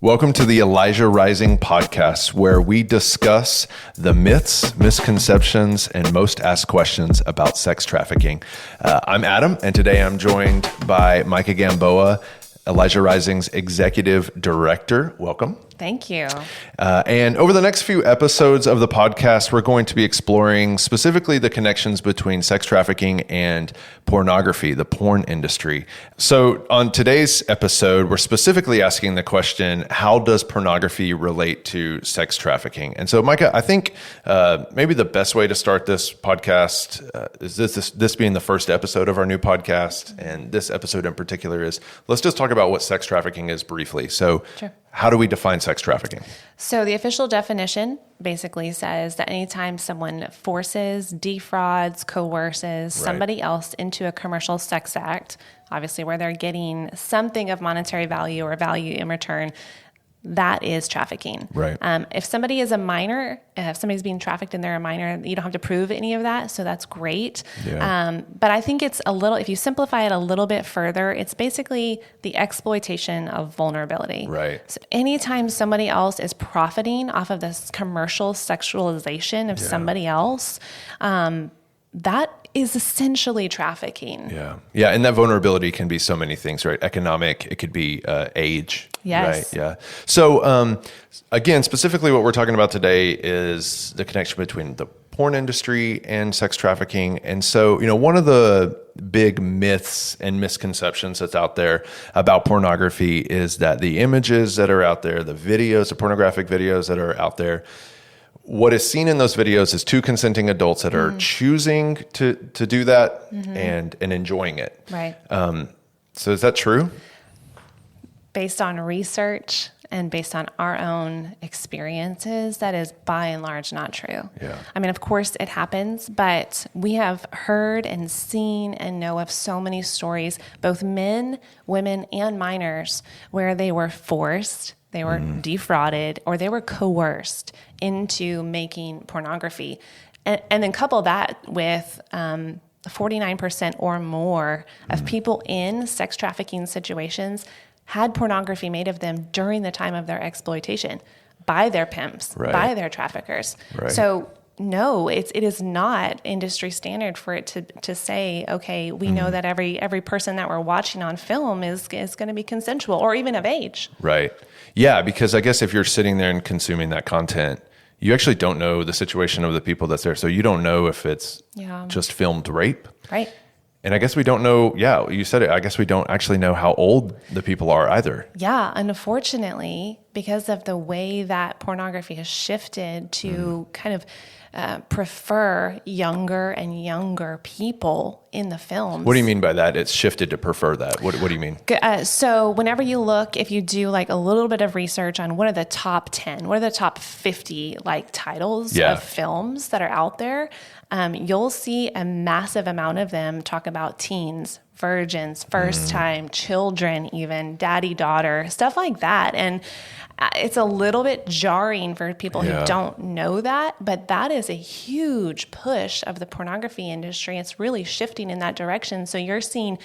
Welcome to the Elijah Rising podcast, where we discuss the myths, misconceptions, and most asked questions about sex trafficking. I'm Adam, and today I'm joined by Micah Gamboa, Elijah Rising's executive director. Welcome. Thank you. And over the next few episodes of the podcast, we're going to be exploring specifically the connections between sex trafficking and pornography, the porn industry. So on today's episode, we're specifically asking the question, how does pornography relate to sex trafficking? And so, Micah, I think maybe the best way to start this podcast is this being the first episode of our new podcast. And this episode in particular is, let's just talk about what sex trafficking is briefly. So Sure. How do we define sex trafficking? So the official definition basically says that anytime someone forces, defrauds, coerces somebody else into a commercial sex act, obviously where they're getting something of monetary value or value in return, that is trafficking. Right. If somebody is a minor, if somebody's being trafficked and they're a minor, you don't have to prove any of that. So that's great. Yeah. But I think it's a little, if you simplify it a little bit further, it's basically the exploitation of vulnerability. Right. So anytime somebody else is profiting off of this commercial sexualization of somebody else, that is essentially trafficking. Yeah. Yeah. And that vulnerability can be so many things, right? Economic, it could be age. Yes. Right. Yeah. So, again, specifically what we're talking about today is the connection between the porn industry and sex trafficking. And so, one of the big myths and misconceptions that's out there about pornography is that the images that are out there, the videos, the pornographic videos that are out there, what is seen in those videos is two consenting adults that are choosing to do that and enjoying it. Right. So is that true? Based on research and based on our own experiences, that is by and large not true. Yeah. I mean, of course it happens, but we have heard and seen and know of so many stories, both men, women, and minors, where they were forced, they were defrauded, or they were coerced into making pornography. And then couple that with 49% or more of people in sex trafficking situations had pornography made of them during the time of their exploitation by their pimps, by their traffickers. Right. So no, it is not industry standard for it to say, okay, we know that every person that we're watching on film is going to be consensual or even of age. Right. Yeah, because I guess if you're sitting there and consuming that content, you actually don't know the situation of the people that's there. So you don't know if it's just filmed rape. Right. And I guess we don't know, you said it, I guess we don't actually know how old the people are either. Yeah, unfortunately, because of the way that pornography has shifted to kind of prefer younger and younger people in the films. What do you mean by that? It's shifted to prefer that. What do you mean? So whenever you look, if you do like a little bit of research on what are the top 10, what are the top 50 like titles of films that are out there, you'll see a massive amount of them talk about teens, virgins, first time, children, even daddy, daughter, stuff like that. And it's a little bit jarring for people who don't know that, but that is a huge push of the pornography industry. It's really shifting in that direction. So you're seeing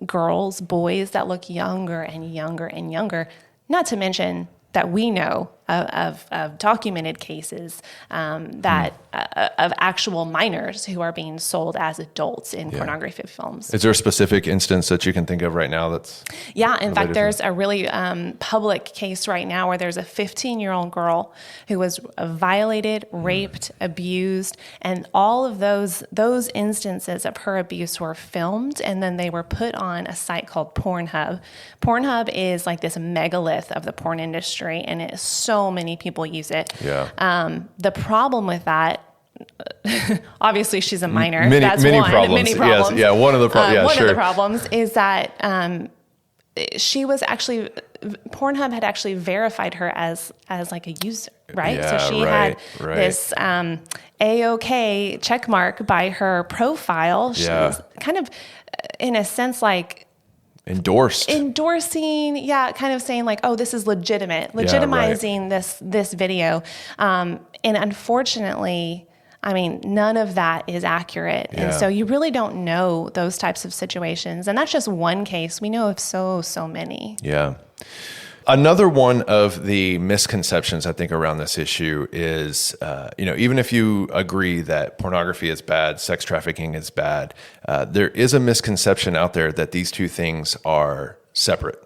girls, boys that look younger and younger and younger, not to mention that we know of documented cases that of actual minors who are being sold as adults in pornography films. Is there a specific instance that you can think of right now that's in fact, there's a really public case right now where there's a 15-year-old girl who was violated, raped, abused, and all of those instances of her abuse were filmed, and then they were put on a site called Pornhub. Pornhub is like this megalith of the porn industry, and so many people use it. Yeah. The problem with that, obviously she's a minor. Many Problems. Many problems. Yes. Yeah. One of the problems. One of the problems is that she was actually, Pornhub had actually verified her as like a user, right? Yeah, so she had this A-OK check mark by her profile. She was kind of, in a sense, like endorsing, kind of saying like, oh, this is legitimizing this video. And unfortunately, I mean, none of that is accurate. And so you really don't know those types of situations. And that's just one case. We know of so many. Yeah. Another one of the misconceptions I think around this issue is, even if you agree that pornography is bad, sex trafficking is bad, there is a misconception out there that these two things are separate,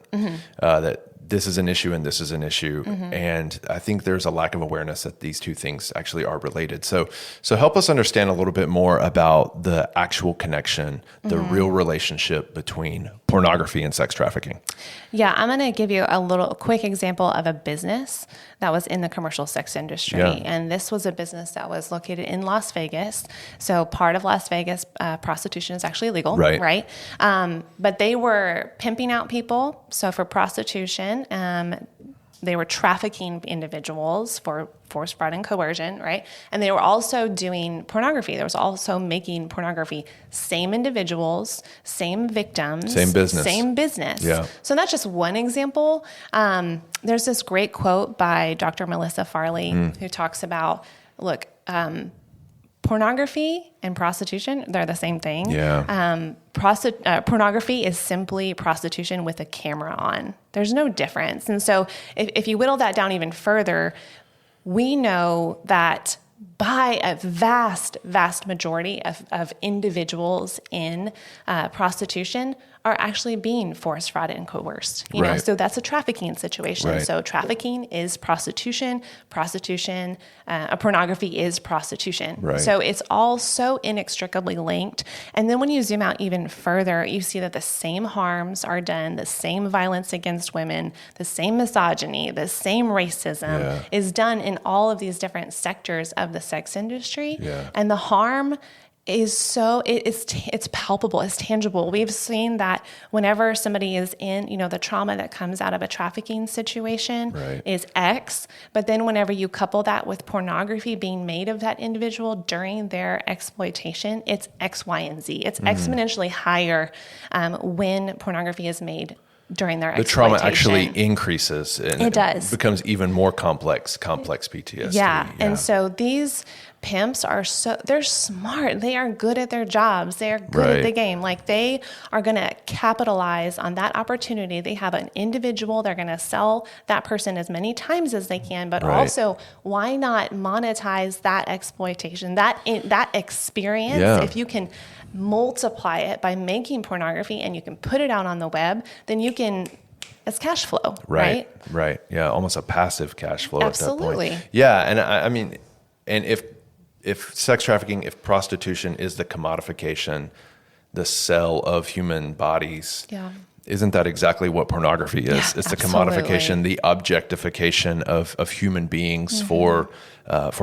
that this is an issue and this is an issue. And I think there's a lack of awareness that these two things actually are related. So help us understand a little bit more about the actual connection, the real relationship between pornography and sex trafficking. Yeah, I'm going to give you a quick example of a business that was in the commercial sex industry. Yeah. And this was a business that was located in Las Vegas. So part of Las Vegas, prostitution is actually illegal, right? But they were pimping out people. So for prostitution, they were trafficking individuals for force, fraud, and coercion, right? And they were also doing pornography. There was also making pornography. Same individuals, same victims. Same business. Same business. Yeah. So that's just one example. There's this great quote by Dr. Melissa Farley who talks about, look, pornography and prostitution, they're the same thing. Yeah. Pornography is simply prostitution with a camera on. There's no difference. And so if you whittle that down even further, we know that by a vast, vast majority of individuals in prostitution are actually being forced, fraud, and coerced. You know, so that's a trafficking situation. Right. So trafficking is prostitution. Pornography is prostitution. Right. So it's all so inextricably linked. And then when you zoom out even further, you see that the same harms are done, the same violence against women, the same misogyny, the same racism is done in all of these different sectors of the sex industry. Yeah. And the harm is it's palpable, it's tangible. We've seen that whenever somebody is in, the trauma that comes out of a trafficking situation is X, but then whenever you couple that with pornography being made of that individual during their exploitation, it's X, Y, and Z. It's exponentially higher when pornography is made during their exploitation. The trauma actually increases. And it does. It becomes even more complex PTSD. Yeah. And so these pimps they're smart. They are good at their jobs. They are good at the game. Like, they are going to capitalize on that opportunity. They have an individual. They're going to sell that person as many times as they can, but also why not monetize that exploitation, that experience? Yeah. If you can multiply it by making pornography and you can put it out on the web, then it's cash flow, right? Right. Yeah. Almost a passive cash flow Absolutely. at that point. Yeah. And I mean, and if sex trafficking, if prostitution is the commodification, the sale of human bodies, isn't that exactly what pornography is? Yeah, it's the absolutely. commodification, the objectification of human beings for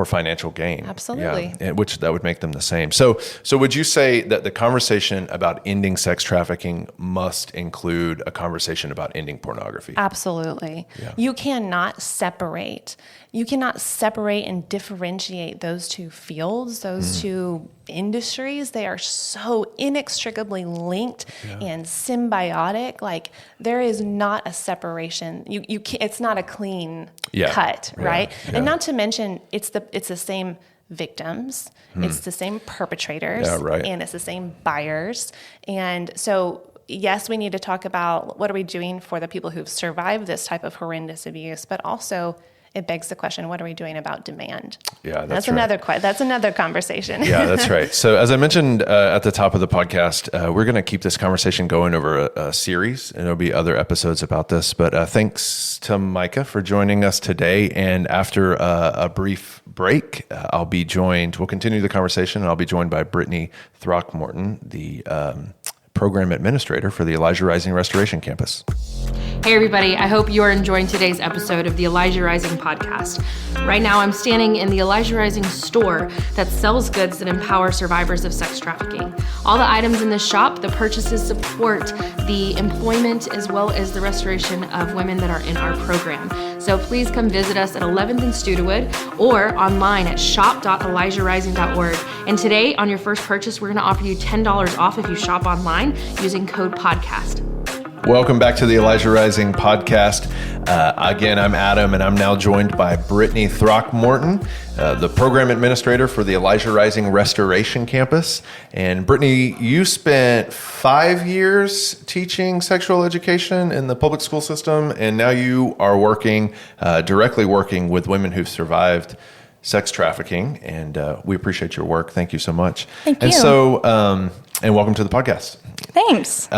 financial gain. Absolutely. Yeah, which that would make them the same. So would you say that the conversation about ending sex trafficking must include a conversation about ending pornography? Absolutely. Yeah. You cannot separate and differentiate those two fields, those two industries. They are so inextricably linked and symbiotic. Like, there is not a separation. It's not a clean cut, right? Yeah. And not to mention, it's the same victims, it's the same perpetrators, and it's the same buyers. And so, yes, we need to talk about what are we doing for the people who've survived this type of horrendous abuse, but also it begs the question, what are we doing about demand? Yeah, that's another conversation. Yeah, that's right. So as I mentioned at the top of the podcast, we're going to keep this conversation going over a series, and there'll be other episodes about this. But thanks to Micah for joining us today. And after a brief break, we'll continue the conversation, and I'll be joined by Brittany Throckmorton, the program administrator for the Elijah Rising Restoration Campus. Hey everybody, I hope you are enjoying today's episode of the Elijah Rising podcast. Right now I'm standing in the Elijah Rising store that sells goods that empower survivors of sex trafficking. All the items in this shop, the purchases support the employment as well as the restoration of women that are in our program. So please come visit us at 11th and Studewood or online at shop.elijahrising.org. And today on your first purchase, we're going to offer you $10 off if you shop online using code podcast. Welcome back to the Elijah Rising podcast. Again, I'm Adam, and I'm now joined by Brittany Throckmorton, the program administrator for the Elijah Rising Restoration Campus. And Brittany, you spent 5 years teaching sexual education in the public school system, and now you are directly working with women who've survived sex trafficking, and we appreciate your work. Thank you so much. Thank you. And so, and welcome to the podcast. Thanks.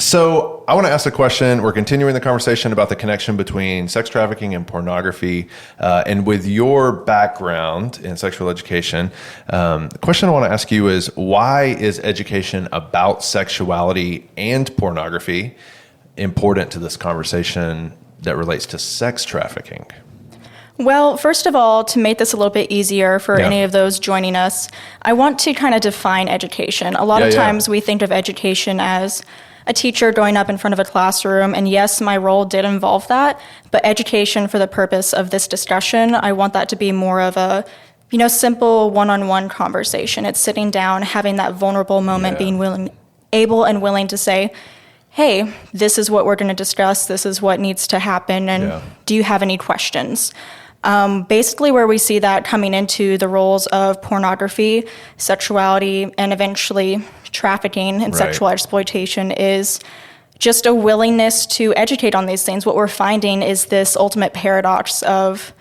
So I want to ask a question. We're continuing the conversation about the connection between sex trafficking and pornography. And with your background in sexual education, the question I want to ask you is, why is education about sexuality and pornography important to this conversation that relates to sex trafficking? Well, first of all, to make this a little bit easier for any of those joining us, I want to kind of define education. A lot of times we think of education as a teacher going up in front of a classroom, and yes, my role did involve that, but education for the purpose of this discussion, I want that to be more of a simple one-on-one conversation. It's sitting down, having that vulnerable moment, being able and willing to say, hey, this is what we're going to discuss, this is what needs to happen, and do you have any questions? Basically where we see that coming into the roles of pornography, sexuality, and eventually trafficking and sexual exploitation is just a willingness to educate on these things. What we're finding is this ultimate paradox of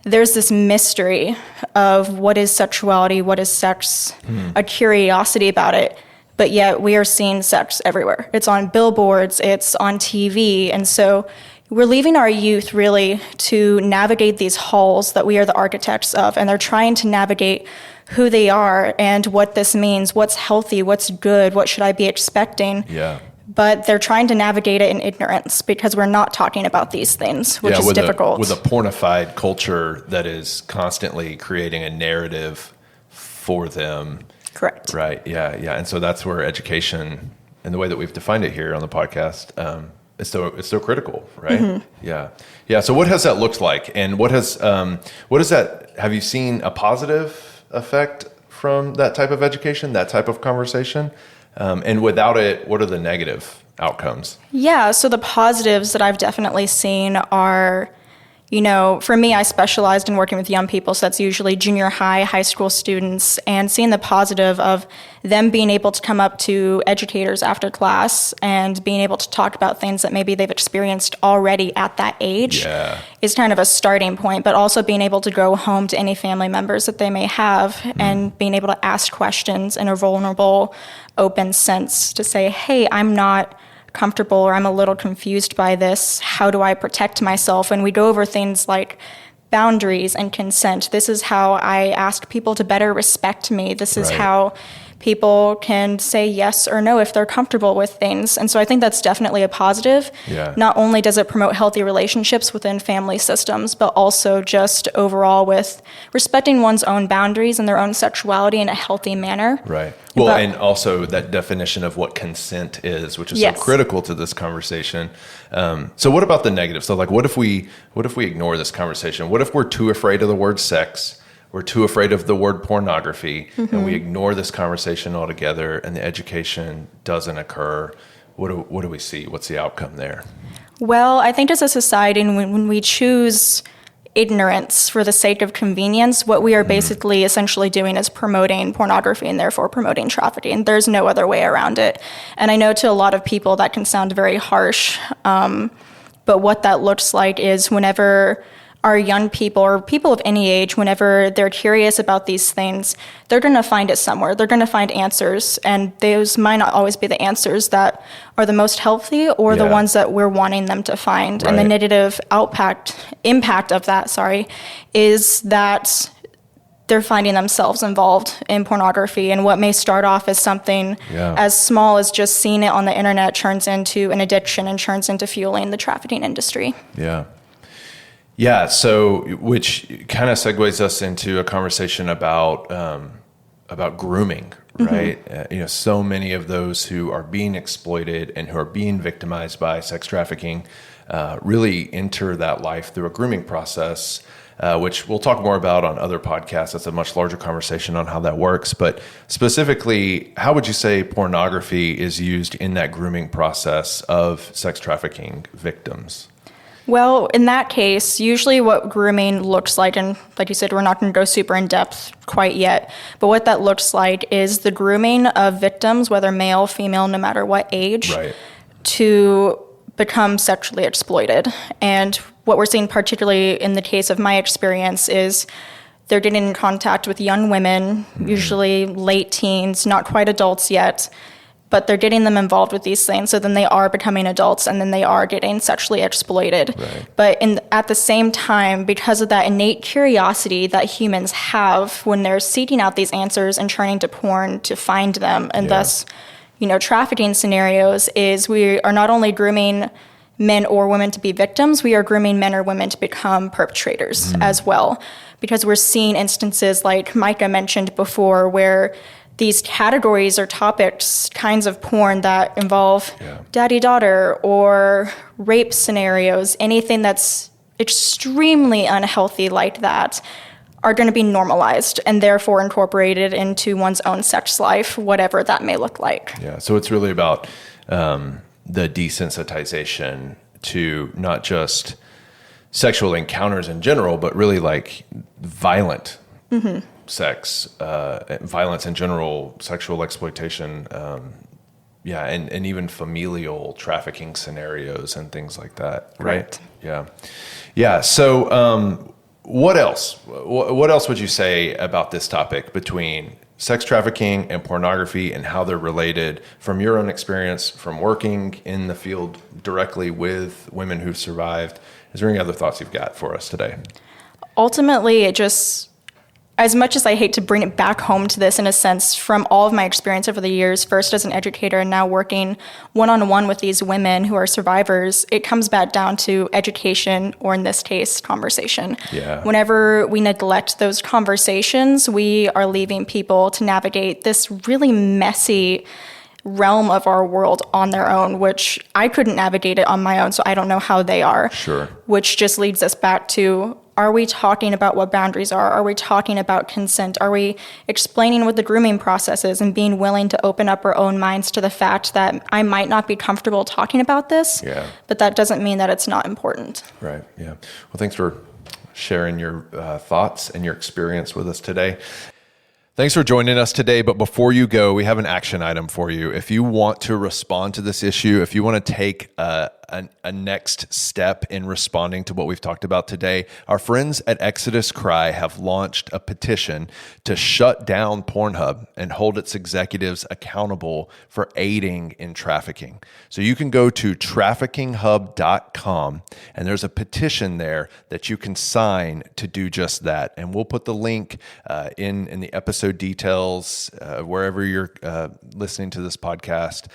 there's this mystery of what is sexuality, what is sex, a curiosity about it, but yet we are seeing sex everywhere. It's on billboards, it's on TV, and so we're leaving our youth really to navigate these halls that we are the architects of, and they're trying to navigate who they are and what this means, what's healthy, what's good, what should I be expecting. But they're trying to navigate it in ignorance because we're not talking about these things, which is difficult. With a pornified culture that is constantly creating a narrative for them. Correct. Right, yeah. And so that's where education, and the way that we've defined it here on the podcast, it's so critical, right? Mm-hmm. Yeah. So what has that looked like, and what is that? Have you seen a positive effect from that type of education, that type of conversation? And without it, what are the negative outcomes? Yeah. So the positives that I've definitely seen are, for me, I specialized in working with young people, so that's usually junior high school students, and seeing the positive of them being able to come up to educators after class and being able to talk about things that maybe they've experienced already at that age is kind of a starting point, but also being able to go home to any family members that they may have and being able to ask questions in a vulnerable, open sense to say, hey, I'm not comfortable or I'm a little confused by this. How do I protect myself? And we go over things like boundaries and consent. This is how I ask people to better respect me. This is how people can say yes or no if they're comfortable with things. And so I think that's definitely a positive. Not only does it promote healthy relationships within family systems, but also just overall with respecting one's own boundaries and their own sexuality in a healthy manner. Right. Well, and also that definition of what consent is, which is so critical to this conversation. So what about the negative? So what if we ignore this conversation? What if we're too afraid of the word sex? We're too afraid of the word pornography, and we ignore this conversation altogether, and the education doesn't occur. What do we see? What's the outcome there? Well, I think as a society, when we choose ignorance for the sake of convenience, what we are basically essentially doing is promoting pornography and therefore promoting trafficking. There's no other way around it. And I know to a lot of people that can sound very harsh, but what that looks like is whenever our young people or people of any age, whenever they're curious about these things, they're going to find it somewhere. They're going to find answers, and those might not always be the answers that are the most healthy or the ones that we're wanting them to find. And the negative impact of that, is that they're finding themselves involved in pornography, and what may start off as something as small as just seeing it on the internet turns into an addiction and turns into fueling the trafficking industry. Yeah, so which kind of segues us into a conversation about grooming, right? So many of those who are being exploited and who are being victimized by sex trafficking really enter that life through a grooming process, which we'll talk more about on other podcasts. That's a much larger conversation on how that works. But specifically, how would you say pornography is used in that grooming process of sex trafficking victims? Well, in that case, usually what grooming looks like, and like you said, we're not going to go super in depth quite yet, but what that looks like is the grooming of victims, whether male, female, no matter what age, right, to become sexually exploited. And what we're seeing, particularly in the case of my experience, is they're getting in contact with young women, usually late teens, not quite adults yet, but they're getting them involved with these things. So then they are becoming adults, and then they are getting sexually exploited. Right. But at the same time, because of that innate curiosity that humans have when they're seeking out these answers and turning to porn to find them, and thus, trafficking scenarios, is we are not only grooming men or women to be victims, we are grooming men or women to become perpetrators as well. Because we're seeing instances like Micah mentioned before, where these categories or topics, kinds of porn that involve daddy-daughter or rape scenarios, anything that's extremely unhealthy like that, are going to be normalized and therefore incorporated into one's own sex life, whatever that may look like. Yeah, so it's really about the desensitization to not just sexual encounters in general, but really like violent sex, violence in general, sexual exploitation, and even familial trafficking scenarios and things like that, right? Yeah. So what else? What else would you say about this topic between sex trafficking and pornography and how they're related from your own experience, from working in the field directly with women who've survived? Is there any other thoughts you've got for us today? Ultimately, it just, as much as I hate to bring it back home to this in a sense, from all of my experience over the years, first as an educator and now working one-on-one with these women who are survivors, it comes back down to education, or in this case, conversation. Yeah. Whenever we neglect those conversations, we are leaving people to navigate this really messy realm of our world on their own, which I couldn't navigate it on my own, so I don't know how they are. Sure. Which just leads us back to, are we talking about what boundaries are? Are we talking about consent? Are we explaining what the grooming process is and being willing to open up our own minds to the fact that I might not be comfortable talking about this, but that doesn't mean that it's not important. Right, yeah. Well, thanks for sharing your thoughts and your experience with us today. Thanks for joining us today, but before you go, we have an action item for you. If you want to respond to this issue, if you want to take a next step in responding to what we've talked about today, our friends at Exodus Cry have launched a petition to shut down Pornhub and hold its executives accountable for aiding in trafficking. So you can go to traffickinghub.com, and there's a petition there that you can sign to do just that. And we'll put the link in the episode details wherever you're listening to this podcast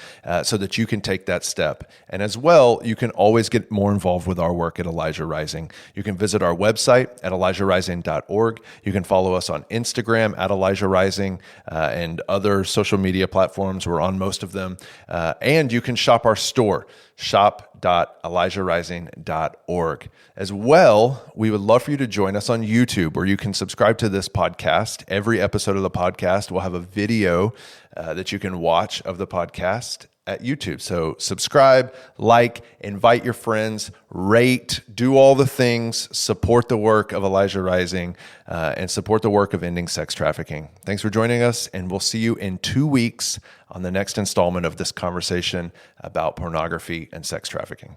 so that you can take that step. And as well, you can always get more involved with our work at Elijah Rising. You can visit our website at elijahrising.org. You can follow us on Instagram at Elijah Rising and other social media platforms. We're on most of them. And you can shop our store, shop.elijahrising.org. As well, we would love for you to join us on YouTube, where you can subscribe to this podcast. Every episode of the podcast will have a video that you can watch of the podcast at YouTube. So subscribe, like, invite your friends, rate, do all the things, support the work of Elijah Rising, and support the work of ending sex trafficking. Thanks for joining us, and we'll see you in 2 weeks on the next installment of this conversation about pornography and sex trafficking.